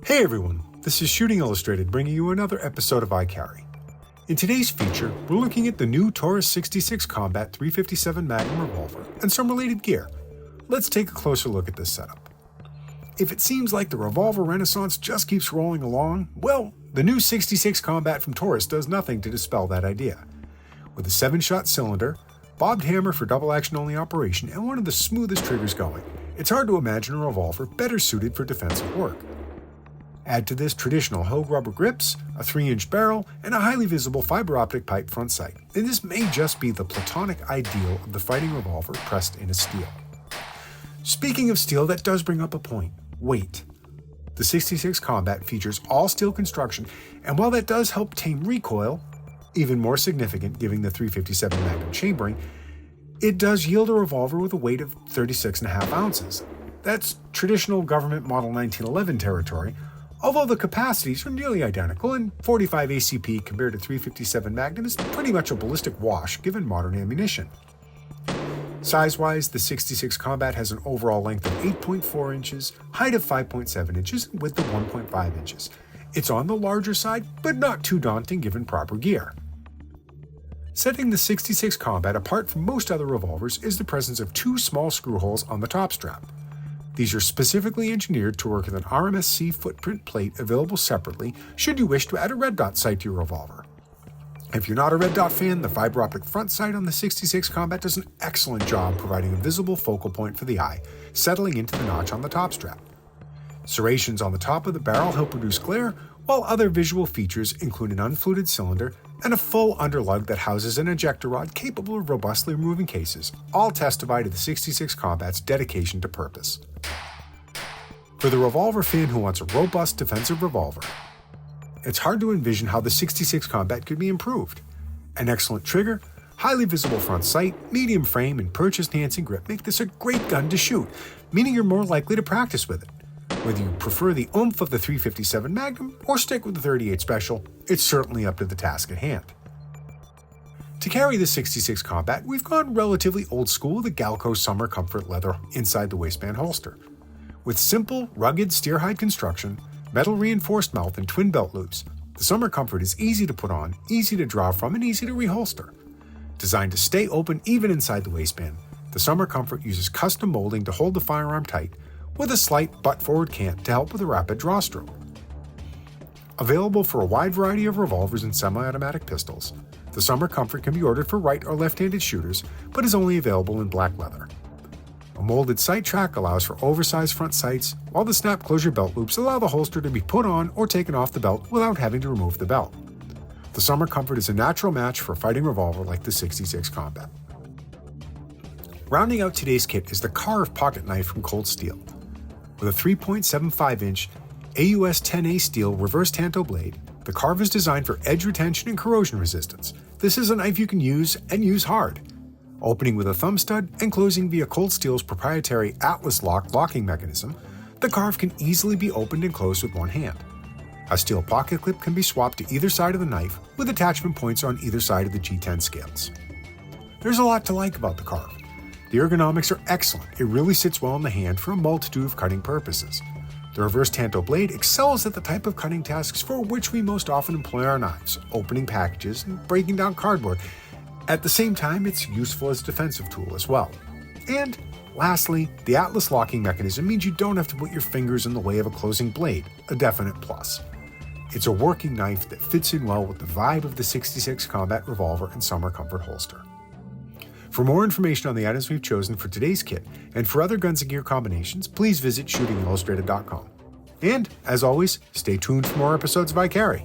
Hey everyone, this is Shooting Illustrated bringing you another episode of I Carry. In today's feature, we're looking at the new Taurus 66 Combat 357 Magnum Revolver and some related gear. Let's take a closer look at this setup. If it seems like the revolver renaissance just keeps rolling along, well, the new 66 Combat from Taurus does nothing to dispel that idea. With a 7-shot cylinder, bobbed hammer for double-action only operation, and one of the smoothest triggers going, it's hard to imagine a revolver better suited for defensive work. Add to this traditional Hogue rubber grips, a 3-inch barrel, and a highly visible fiber-optic pipe front sight, and this may just be the platonic ideal of the fighting revolver pressed into steel. Speaking of steel, that does bring up a point: weight. The 66 Combat features all-steel construction, and while that does help tame recoil, even more significant given the 357 Magnum chambering, it does yield a revolver with a weight of 36.5 ounces. That's traditional government Model 1911 territory, although the capacities are nearly identical, and 45 ACP compared to 357 Magnum is pretty much a ballistic wash given modern ammunition. Size-wise, the 66 Combat has an overall length of 8.4 inches, height of 5.7 inches, and width of 1.5 inches. It's on the larger side, but not too daunting given proper gear. Setting the 66 Combat apart from most other revolvers is the presence of 2 small screw holes on the top strap. These are specifically engineered to work with an RMSC footprint plate available separately should you wish to add a red dot sight to your revolver. If you're not a red dot fan, the fiber-optic front sight on the 66 Combat does an excellent job providing a visible focal point for the eye, settling into the notch on the top strap. Serrations on the top of the barrel help reduce glare, while other visual features include an unfluted cylinder and a full underlug that houses an ejector rod capable of robustly removing cases, all testify to the 66 Combat's dedication to purpose. For the revolver fan who wants a robust defensive revolver, it's hard to envision how the 66 Combat could be improved. An excellent trigger, highly visible front sight, medium frame, and purchase-enhancing grip make this a great gun to shoot, meaning you're more likely to practice with it. Whether you prefer the oomph of the 357 Magnum or stick with the 38 Special, it's certainly up to the task at hand. To carry the 66 Combat, we've gone relatively old school with the Galco Summer Comfort leather inside the waistband holster. With simple, rugged steer-hide construction, metal reinforced mouth, and twin belt loops, the Summer Comfort is easy to put on, easy to draw from, and easy to reholster. Designed to stay open even inside the waistband, the Summer Comfort uses custom molding to hold the firearm tight, with a slight butt-forward cant to help with a rapid draw stroke. Available for a wide variety of revolvers and semi-automatic pistols, the Summer Comfort can be ordered for right or left-handed shooters, but is only available in black leather. A molded sight track allows for oversized front sights, while the snap closure belt loops allow the holster to be put on or taken off the belt without having to remove the belt. The Summer Comfort is a natural match for a fighting revolver like the 66 Combat. Rounding out today's kit is the Karve pocket knife from Cold Steel. With a 3.75-inch AUS 10A steel reverse tanto blade, the Karve is designed for edge retention and corrosion resistance. This is a knife you can use and use hard. Opening with a thumb stud and closing via Cold Steel's proprietary Atlas lock locking mechanism, the Karve can easily be opened and closed with one hand. A steel pocket clip can be swapped to either side of the knife, with attachment points on either side of the G10 scales. There's a lot to like about the Karve. The ergonomics are excellent. It really sits well in the hand for a multitude of cutting purposes. The reverse tanto blade excels at the type of cutting tasks for which we most often employ our knives, opening packages and breaking down cardboard. At the same time, it's useful as a defensive tool as well. And lastly, the Atlas locking mechanism means you don't have to put your fingers in the way of a closing blade, a definite plus. It's a working knife that fits in well with the vibe of the 66 Combat revolver and Summer Comfort holster. For more information on the items we've chosen for today's kit and for other guns and gear combinations, please visit shootingillustrated.com. And, as always, stay tuned for more episodes of I Carry.